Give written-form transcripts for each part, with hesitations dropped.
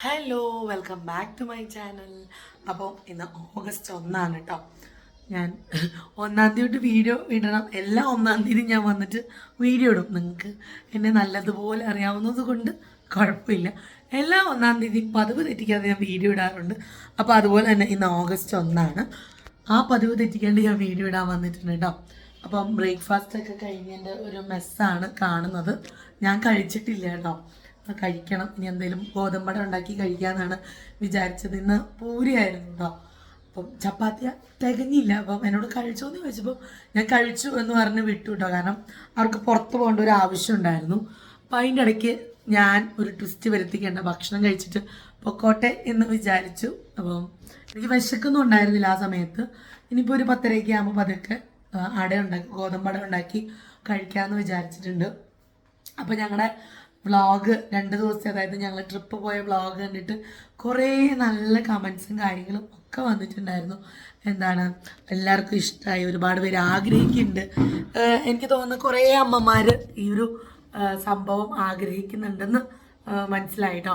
Hello, welcome back to my channel. അപ്പോൾ ഇന്ന് August 1 കേട്ടോ. ഞാൻ 1 വീഡിയോ ഇടണം, എല്ലാ 1 ഞാൻ വന്നിട്ട് വീഡിയോ ഇടും. നിങ്ങൾക്ക് എന്നെ നല്ലതുപോലെ അറിയാവുന്നത് കൊണ്ട് കുഴപ്പമില്ല. എല്ലാ 1 പതിവ് തെറ്റിക്കാതെ ഞാൻ വീഡിയോ ഇടാറുണ്ട്. അപ്പോൾ അതുപോലെ തന്നെ ഇന്ന് ഓഗസ്റ്റ് 1 ആ പതിവ് തെറ്റിക്കാണ്ട് ഞാൻ വീഡിയോ ഇടാൻ വന്നിട്ടുണ്ട് കേട്ടോ. അപ്പം ബ്രേക്ക്ഫാസ്റ്റൊക്കെ കഴിഞ്ഞതിൻ്റെ ഒരു മെസ്സാണ് കാണുന്നത്. ഞാൻ കഴിച്ചിട്ടില്ല കേട്ടോ, കഴിക്കണം. ഇനി എന്തെങ്കിലും ഗോതമ്പട ഉണ്ടാക്കി കഴിക്കാമെന്നാണ് വിചാരിച്ചത്. ഇന്ന് പൂരിയായിരുന്നു കേട്ടോ. അപ്പം ചപ്പാത്തി തികഞ്ഞില്ല. അപ്പം എന്നോട് കഴിച്ചോന്ന് ചോദിച്ചപ്പോൾ ഞാൻ കഴിച്ചു എന്ന് പറഞ്ഞ് വിട്ടു കേട്ടോ. കാരണം അവർക്ക് പുറത്ത് പോകേണ്ട ഒരു ആവശ്യം ഉണ്ടായിരുന്നു. അപ്പം അതിൻ്റെ ഇടയ്ക്ക് ഞാൻ ഒരു ട്വിസ്റ്റ് വരുത്തിക്കേണ്ട, ഭക്ഷണം കഴിച്ചിട്ട് പൊക്കോട്ടെ എന്ന് വിചാരിച്ചു. അപ്പം എനിക്ക് വിശക്കൊന്നും ഉണ്ടായിരുന്നില്ല ആ സമയത്ത്. ഇനിയിപ്പോൾ ഒരു 10:30 ആകുമ്പോൾ പതുക്കെ ഗോതമ്പട ഉണ്ടാക്കി കഴിക്കാമെന്ന് വിചാരിച്ചിട്ടുണ്ട്. അപ്പോൾ ഞങ്ങളുടെ വ്ളോഗ് 2 ദിവസത്തെ, അതായത് ഞങ്ങൾ ട്രിപ്പ് പോയ വ്ളോഗ് കണ്ടിട്ട് കുറേ നല്ല കമൻസും കാര്യങ്ങളും ഒക്കെ വന്നിട്ടുണ്ടായിരുന്നു. എന്താണ്, എല്ലാവർക്കും ഇഷ്ടമായി, ഒരുപാട് പേര് ആഗ്രഹിക്കുന്നുണ്ട്. എനിക്ക് തോന്നുന്നു കുറേ അമ്മമാർ ഈ ഒരു സംഭവം ആഗ്രഹിക്കുന്നുണ്ടെന്ന് മനസ്സിലായിട്ടോ.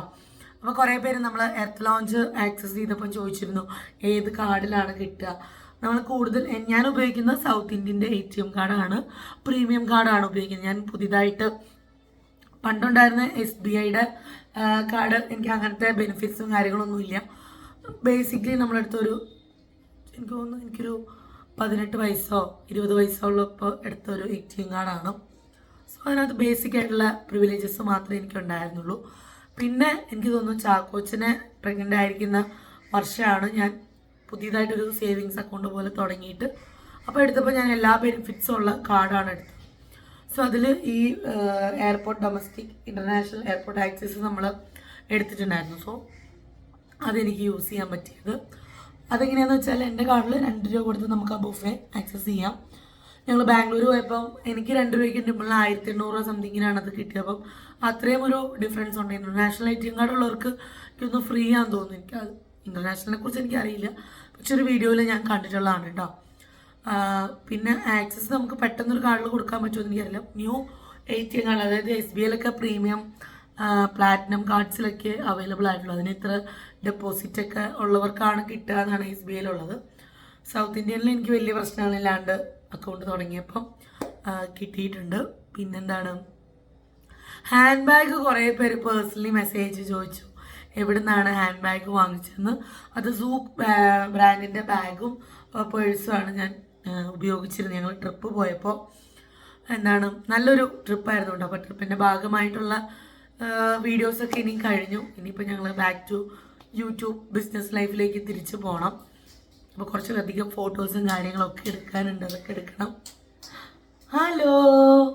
അപ്പോൾ കുറേ പേര് നമ്മൾ എർത്ത് ലോഞ്ച് ആക്സസ് ചെയ്തപ്പോൾ ചോദിച്ചിരുന്നു ഏത് കാർഡിലാണ് കിട്ടുക. നമ്മൾ കൂടുതൽ ഞാൻ ഉപയോഗിക്കുന്ന സൗത്ത് ഇന്ത്യൻ്റെ ATM കാർഡാണ്, പ്രീമിയം കാർഡാണ് ഉപയോഗിക്കുന്നത്. ഞാൻ പുതിയതായിട്ട് പണ്ടുണ്ടായിരുന്ന SBIയുടെ കാർഡ്, എനിക്ക് അങ്ങനത്തെ ബെനിഫിറ്റ്സും കാര്യങ്ങളൊന്നും ഇല്ല. ബേസിക്കലി നമ്മളെടുത്തൊരു, എനിക്ക് തോന്നുന്നു എനിക്കൊരു 18 വയസ്സോ 20 വയസ്സോ ഉള്ളപ്പോൾ എടുത്തൊരു ATM കാർഡാണ്. സോ അതിനകത്ത് ബേസിക് ആയിട്ടുള്ള പ്രിവിലേജസ് മാത്രമേ എനിക്ക് ഉണ്ടായിരുന്നുള്ളൂ. പിന്നെ എനിക്ക് തോന്നുന്നു ചാക്കോച്ചനെ പ്രഗ്നൻ്റ് ആയിരിക്കുന്ന വർഷമാണ് ഞാൻ പുതിയതായിട്ടൊരു സേവിങ്സ് അക്കൗണ്ട് പോലെ തുടങ്ങിയിട്ട്. അപ്പോൾ എടുത്തപ്പോൾ ഞാൻ എല്ലാ ബെനിഫിറ്റ്സും ഉള്ള കാർഡാണ് എടുത്തത്. സോ അതിൽ ഈ airport, domestic, international airport access നമ്മൾ എടുത്തിട്ടുണ്ടായിരുന്നു. സോ അതെനിക്ക് യൂസ് ചെയ്യാൻ പറ്റിയത്. അതെങ്ങനെയാണെന്ന് വെച്ചാൽ എൻ്റെ കാർഡിൽ 2 രൂപ കൊടുത്ത് നമുക്ക് ആ ബുഫേ ആക്സസ് ചെയ്യാം. ഞങ്ങൾ ബാംഗ്ലൂർ പോയപ്പം എനിക്ക് 2 രൂപയ്ക്ക് നമ്മൾ 1800 സംതിങ്ങിനാണ് അത് കിട്ടിയത്. അപ്പം അത്രയും ഒരു ഡിഫറൻസ് ഉണ്ട്. ഇൻ്റർനാഷണൽ ATM കാർഡ് ഉള്ളവർക്ക് എനിക്കൊന്ന് ഫ്രീ ആണെന്ന് തോന്നുന്നു. എനിക്ക് അത് ഇൻ്റർനാഷണലിനെ കുറിച്ച് എനിക്കറിയില്ല, പക്ഷെ ഒരു വീഡിയോയിൽ ഞാൻ കണ്ടിട്ടുള്ളതാണ് കേട്ടോ. പിന്നെ ആക്സസ് നമുക്ക് പെട്ടെന്നൊരു കാർഡിൽ കൊടുക്കാൻ പറ്റുമെന്ന് എനിക്കറിയില്ല. ന്യൂ ATM കാർഡ്, അതായത് SBIയിലൊക്കെ പ്രീമിയം പ്ലാറ്റിനം കാർഡ്സിലൊക്കെ അവൈലബിൾ ആയിട്ടുള്ളൂ. അതിന് ഇത്ര ഡെപ്പോസിറ്റൊക്കെ ഉള്ളവർക്കാണ് കിട്ടുക എന്നാണ് SBIയിലുള്ളത്. സൗത്ത് ഇന്ത്യനിൽ എനിക്ക് വലിയ പ്രശ്നങ്ങളില്ലാണ്ട് അക്കൗണ്ട് തുടങ്ങിയപ്പം കിട്ടിയിട്ടുണ്ട്. പിന്നെന്താണ്, ഹാൻഡ് ബാഗ് കുറേ പേര് പേഴ്സണലി മെസ്സേജ് ചോദിച്ചു എവിടെ നിന്നാണ് ഹാൻഡ് ബാഗ് വാങ്ങിച്ചതെന്ന്. അത് സൂക്ക് ബ്രാൻഡിൻ്റെ ബാഗും പേഴ്സുമാണ് ഞാൻ ഉപയോഗിച്ചിരുന്നത് ഞങ്ങൾ ട്രിപ്പ് പോയപ്പോൾ. എന്താണ്, നല്ലൊരു ട്രിപ്പായിരുന്നു കേട്ടോ. അപ്പോൾ ട്രിപ്പിൻ്റെ ഭാഗമായിട്ടുള്ള വീഡിയോസൊക്കെ ഇനി കഴിഞ്ഞു. ഇനിയിപ്പോൾ ഞങ്ങൾ ബാക്ക് ടു യൂട്യൂബ് ബിസിനസ് ലൈഫിലേക്ക് തിരിച്ചു പോകണം. അപ്പോൾ കുറച്ചധികം ഫോട്ടോസും കാര്യങ്ങളൊക്കെ എടുക്കാനുണ്ട്, അതൊക്കെ എടുക്കണം. ഹലോ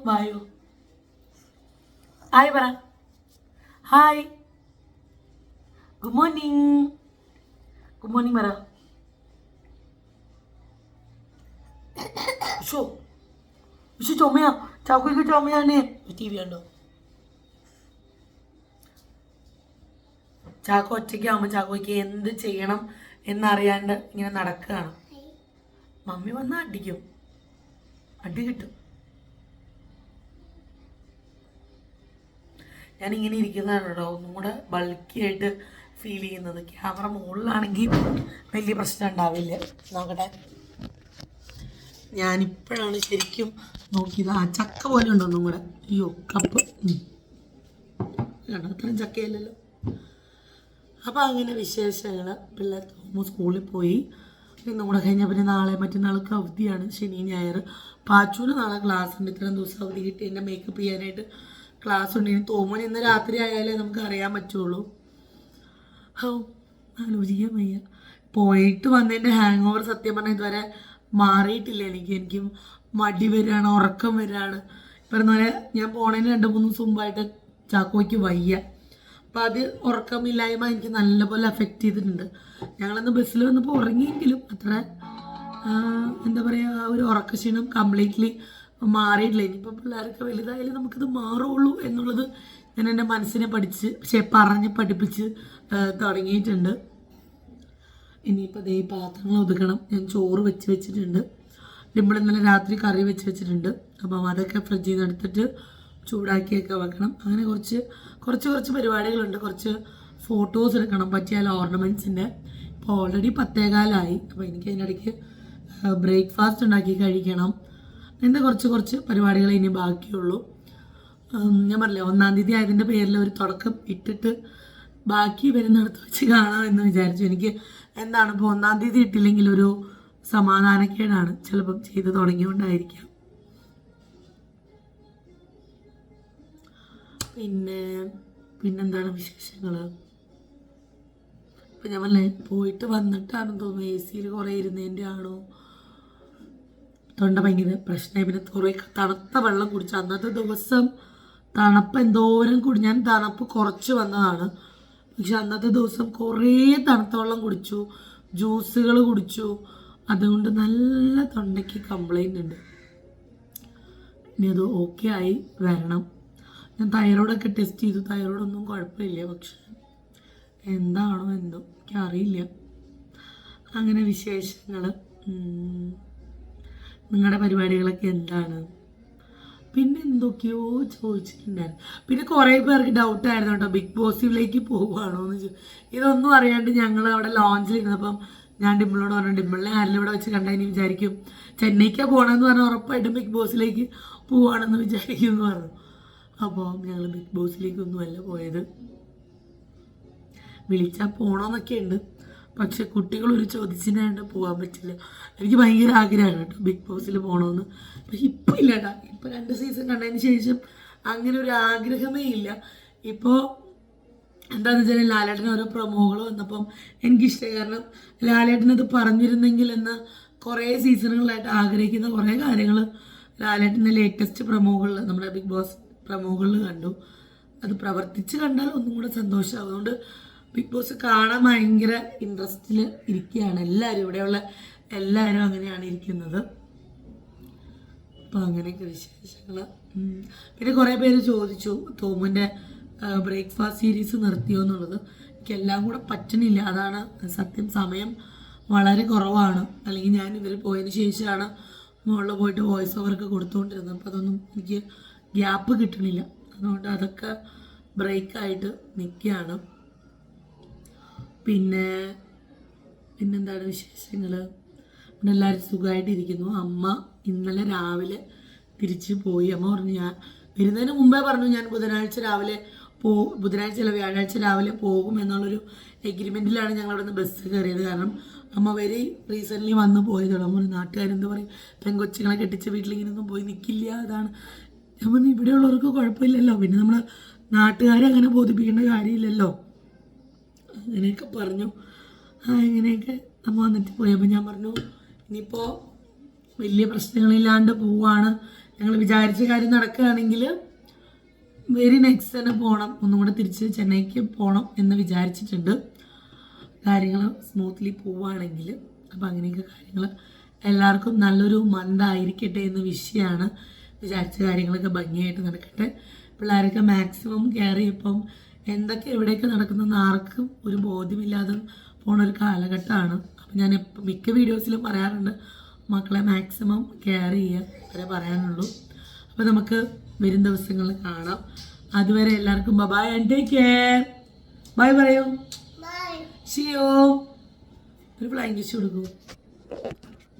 വായു, ഹായ് പറ. Hi, good morning. Good morning പറ. ഷോ പക്ഷെ ചുമയാ, ചാക്കോയ്ക്ക് ചുമയാണ്. TV ഉണ്ടോ? ചാക്കോ ഒറ്റയ്ക്കാവുമ്പോൾ ചാക്കോയ്ക്ക് എന്ത് ചെയ്യണം എന്നറിയാണ്ട് ഇങ്ങനെ നടക്കുകയാണ്. മമ്മി വന്നാൽ അടിക്കും, അടി കിട്ടും. ഞാനിങ്ങനെ ഇരിക്കുന്നതാണ് കേട്ടോ ഒന്നും കൂടെ ബൾക്കി ആയിട്ട് ഫീൽ ചെയ്യുന്നത്. ക്യാമറ മുകളിലാണെങ്കിൽ വലിയ പ്രശ്നം ഉണ്ടാവില്ല. നോക്കട്ടെ, ഞാനിപ്പോഴാണ് ശരിക്കും നോക്കിയത്. ആ ചക്ക പോലെ ഉണ്ടോ ഒന്നും കൂടെ. അയ്യോ, കപ്പ് അത്രയും ചക്കയല്ലല്ലോ. അപ്പോൾ അങ്ങനെ വിശേഷങ്ങൾ. പിള്ളേർ സ്കൂളിൽ പോയി. ഇന്നും കൂടെ കഴിഞ്ഞാൽ പിന്നെ നാളെ മറ്റന്നാൾക്ക് അവധിയാണ്, ശനി ഞായർ. പാച്ചൂന് നാളെ ക്ലാസ് ഉണ്ട്. ഇത്രയും ദിവസം അവധി കിട്ടി എന്നെ മേക്കപ്പ് ചെയ്യാനായിട്ട് ക്ലാസ് ഉണ്ട്. ഇനി തോമൻ ഇന്ന് രാത്രി ആയാലേ നമുക്ക് അറിയാൻ പറ്റുള്ളൂ. ആലോചിക്കാൻ വയ്യ. പോയിട്ട് വന്നതിൻ്റെ ഹാങ് ഓവർ സത്യം പറഞ്ഞാൽ ഇതുവരെ മാറിയിട്ടില്ല. എനിക്ക് മടി വരികയാണ്, ഉറക്കം വരികയാണ്. പറഞ്ഞ പോലെ ഞാൻ പോണതിന് 2-3 ദിവസം മുമ്പായിട്ട് ചാക്കോയ്ക്ക് വയ്യ. അപ്പോൾ അത് ഉറക്കമില്ലായ്മ എനിക്ക് നല്ലപോലെ അഫക്റ്റ് ചെയ്തിട്ടുണ്ട്. ഞങ്ങളന്ന് ബസ്സിൽ വന്നപ്പോൾ ഉറങ്ങിയെങ്കിലും അത്ര എന്താ പറയുക, ഒരു ഉറക്കക്ഷീണം കംപ്ലീറ്റ്ലി മാറിയിട്ടില്ല. ഇനിയിപ്പോൾ പിള്ളേരൊക്കെ വലുതായാലും നമുക്കിത് മാറുള്ളൂ എന്നുള്ളത് ഞാൻ എൻ്റെ മനസ്സിനെ പറഞ്ഞ് പഠിപ്പിച്ച് തുടങ്ങിയിട്ടുണ്ട്. ഇനിയിപ്പോൾ ദേ പാത്രങ്ങൾ ഒതുക്കണം. ഞാൻ ചോറ് വെച്ചിട്ടുണ്ട്. ഇവിടെ ഇന്നലെ രാത്രി കറി വെച്ചിട്ടുണ്ട്. അപ്പം അതൊക്കെ ഫ്രിഡ്ജിൽ നിന്ന് എടുത്തിട്ട് ചൂടാക്കിയൊക്കെ വെക്കണം. അങ്ങനെ കുറച്ച് പരിപാടികളുണ്ട്. കുറച്ച് ഫോട്ടോസ് എടുക്കണം, പറ്റിയാൽ ഓർണമെൻറ്റ്സിൻ്റെ. ഇപ്പോൾ ഓൾറെഡി 10:15 അപ്പോൾ എനിക്ക് അതിൻ്റെ ഇടയ്ക്ക് ബ്രേക്ക്ഫാസ്റ്റ് ഉണ്ടാക്കി കഴിക്കണം. എൻ്റെ കുറച്ച് പരിപാടികൾ ഇനി ബാക്കിയുള്ളൂ. ഞാൻ പറഞ്ഞില്ലേ 1-ാം തീയതി ആയതിൻ്റെ പേരിൽ ഒരു തുടക്കം ഇട്ടിട്ട് ബാക്കി വരുന്നിടത്ത് വെച്ച് കാണാമെന്ന് വിചാരിച്ചു. എനിക്ക് എന്താണ് ഇപ്പോൾ 1-ാം തീയതി ഇട്ടില്ലെങ്കിൽ ഒരു സമാധാനക്കേടാണ്, ചിലപ്പം ചെയ്ത് തുടങ്ങിയോണ്ടായിരിക്കാം. പിന്നെന്താണ് വിശേഷങ്ങൾ? ഇപ്പം ഞാൻ പറഞ്ഞേ പോയിട്ട് വന്നിട്ടാണെന്ന് തോന്നുന്നു AC കുറേ ഇരുന്നതിൻ്റെ ആണോ തൊണ്ട ഭയങ്കര പ്രശ്നമായി. പിന്നെ കുറേ തണുത്ത വെള്ളം കുടിച്ചു. അന്നത്തെ ദിവസം തണുപ്പ് എന്തോരം ഞാൻ തണുപ്പ് കുറച്ച് വന്നതാണ്, പക്ഷെ അന്നത്തെ ദിവസം കുറേ തണുത്ത വെള്ളം കുടിച്ചു, ജ്യൂസുകൾ കുടിച്ചു. അതുകൊണ്ട് നല്ല തൊണ്ടയ്ക്ക് കംപ്ലൈൻ്റ് ഉണ്ട്. ഇനി അത് ഓക്കെ ആയി വരണം. ഞാൻ തൈറോയ്ഡൊക്കെ ടെസ്റ്റ് ചെയ്തു, തൈറോയ്ഡൊന്നും കുഴപ്പമില്ല, പക്ഷെ എന്താണോ എന്തോ എനിക്കറിയില്ല. അങ്ങനെ വിശേഷങ്ങൾ. നിങ്ങളുടെ പരിപാടികളൊക്കെ എന്താണ്? പിന്നെ എന്തൊക്കെയോ ചോദിച്ചിട്ടുണ്ടായിരുന്നു. പിന്നെ കുറേ പേർക്ക് ഡൗട്ടായിരുന്നു കേട്ടോ, ബിഗ് ബോസിലേക്ക് പോവുകയാണോ എന്ന്. ഇതൊന്നും അറിയാണ്ട് ഞങ്ങൾ അവിടെ ലോഞ്ചിലിരുന്നപ്പം ഞാൻ ഡിമ്പിളിനോട് പറഞ്ഞു, ഡിമ്പിളിനെ ആരെങ്കിലും ഇവിടെ വെച്ച് കണ്ടാൽ ഇനി വിചാരിക്കും ചെന്നൈക്കാണ് പോകണമെന്ന് പറഞ്ഞാൽ ഉറപ്പായിട്ടും ബിഗ് ബോസിലേക്ക് പോവുകയാണെന്ന് വിചാരിക്കും എന്ന് പറഞ്ഞു. അപ്പോൾ ഞങ്ങൾ ബിഗ് ബോസിലേക്കൊന്നുമല്ല പോയത്. വിളിച്ചാൽ പോകണമെന്നൊക്കെ ഉണ്ട്, പക്ഷെ കുട്ടികളൊരു ചോദിച്ചതിനാണ്ട് പോകാൻ പറ്റില്ല. എനിക്ക് ഭയങ്കര ആഗ്രഹമാണ് കേട്ടോ ബിഗ് ബോസിൽ പോകണമെന്ന്, പക്ഷെ ഇപ്പം ഇല്ല കേട്ടോ. ഇപ്പോൾ 2 സീസൺ കണ്ടതിന് ശേഷം അങ്ങനെ ഒരു ആഗ്രഹമേ ഇല്ല. ഇപ്പോൾ എന്താണെന്ന് വെച്ചാൽ ലാലേട്ടന് ഓരോ പ്രൊമോകൾ വന്നപ്പം എനിക്കിഷ്ടമായി. കാരണം ലാലേട്ടനത് പറഞ്ഞിരുന്നെങ്കിൽ എന്ന് കുറേ സീസണുകളായിട്ട് ആഗ്രഹിക്കുന്ന കുറേ കാര്യങ്ങൾ ലാലേട്ടൻ്റെ ലേറ്റസ്റ്റ് പ്രൊമോകളിൽ, നമ്മുടെ ബിഗ് ബോസ് പ്രൊമോകളിൽ കണ്ടു. അത് പ്രവർത്തിച്ച് കണ്ടാൽ ഒന്നും കൂടെ സന്തോഷമാകും. അതുകൊണ്ട് ബിഗ് ബോസ് കാണാൻ ഭയങ്കര ഇൻട്രസ്റ്റിൽ ഇരിക്കുകയാണ് എല്ലാവരും, ഇവിടെയുള്ള എല്ലാവരും അങ്ങനെയാണ് ഇരിക്കുന്നത്. അപ്പോൾ അങ്ങനെയൊക്കെ വിശേഷങ്ങൾ. പിന്നെ കുറേ പേര് ചോദിച്ചു തോമുൻ്റെ ബ്രേക്ക്ഫാസ്റ്റ് സീരീസ് നിർത്തിയോ എന്നുള്ളത്. എനിക്കെല്ലാം കൂടെ പറ്റണില്ല, അതാണ് സത്യം. സമയം വളരെ കുറവാണ്. അല്ലെങ്കിൽ ഞാൻ ഇവർ പോയതിന് ശേഷമാണ് മുകളിൽ പോയിട്ട് വോയിസ് ഓവർക്ക് കൊടുത്തുകൊണ്ടിരുന്നത്. അപ്പോൾ അതൊന്നും എനിക്ക് ഗ്യാപ്പ് കിട്ടണില്ല, അതുകൊണ്ട് അതൊക്കെ ബ്രേക്കായിട്ട് നിൽക്കുകയാണ്. പിന്നെന്താണ് വിശേഷങ്ങൾ? പിന്നെ എല്ലാവരും സുഖമായിട്ടിരിക്കുന്നു. അമ്മ ഇന്നലെ രാവിലെ തിരിച്ച് പോയി. അമ്മ പറഞ്ഞു, ഞാൻ വരുന്നതിന് മുമ്പേ പറഞ്ഞു ഞാൻ വ്യാഴാഴ്ച രാവിലെ പോകും എന്നുള്ളൊരു എഗ്രിമെൻറ്റിലാണ് ഞങ്ങളവിടെ നിന്ന് ബസ് കയറിയത്. കാരണം അമ്മ വെരി റീസെൻ്റ്ലി വന്ന് പോയതാണ്. അമ്മ നാട്ടുകാരെന്ത് പറയും, പെൺകൊച്ചുങ്ങളെ കെട്ടിച്ച വീട്ടിലിങ്ങനെയൊന്നും പോയി നിൽക്കില്ല. അതാണ് ഞാൻ പറഞ്ഞു, ഇവിടെയുള്ളവർക്ക് കുഴപ്പമില്ലല്ലോ, പിന്നെ നമ്മൾ നാട്ടുകാരെ അങ്ങനെ ബോധിപ്പിക്കേണ്ട കാര്യമില്ലല്ലോ, അങ്ങനെയൊക്കെ പറഞ്ഞു. ഇങ്ങനെയൊക്കെ നമ്മൾ വന്നിട്ട് പോയി. അപ്പോൾ ഞാൻ പറഞ്ഞു, ഇനിയിപ്പോൾ വലിയ പ്രശ്നങ്ങളില്ലാണ്ട് പോവാണ്, ഞങ്ങൾ വിചാരിച്ച കാര്യം നടക്കുകയാണെങ്കിൽ വെരി നെക്സ്റ്റ് തന്നെ പോകണം, ഒന്നും കൂടെ തിരിച്ച് ചെന്നൈക്ക് പോകണം എന്ന് വിചാരിച്ചിട്ടുണ്ട്, കാര്യങ്ങൾ സ്മൂത്ത്ലി പോവുകയാണെങ്കിൽ. അപ്പോൾ അങ്ങനെയൊക്കെ കാര്യങ്ങൾ എല്ലാവർക്കും നല്ലൊരു മന്തായിരിക്കട്ടെ എന്ന് വിഷയമാണ്. വിചാരിച്ച കാര്യങ്ങളൊക്കെ ഭംഗിയായിട്ട് നടക്കട്ടെ. പിള്ളേരൊക്കെ മാക്സിമം കെയർ ചെയ്യപ്പം എന്തൊക്കെ എവിടെയൊക്കെ നടക്കുന്നതെന്ന് ആർക്കും ഒരു ബോധ്യമില്ലാതെ പോണൊരു കാലഘട്ടമാണ്. അപ്പം ഞാൻ മിക്ക വീഡിയോസിലും പറയാറുണ്ട്, മക്കളെ മാക്സിമം കെയർ ചെയ്യുക വരെ പറയാനുള്ളൂ. അപ്പോൾ നമുക്ക് വരും ദിവസങ്ങളിൽ കാണാം. അതുവരെ എല്ലാവർക്കും bye and take care. Bye പറയൂ. ഷിയോ ഒരു ഫ്ലൈങ് കിസ് കൊടുക്കൂ,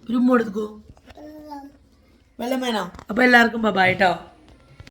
ഒരു ഉമ്മ കൊടുക്കൂ, വെള്ളം വേണോ? അപ്പോൾ എല്ലാവർക്കും ബൈ കേട്ടോ.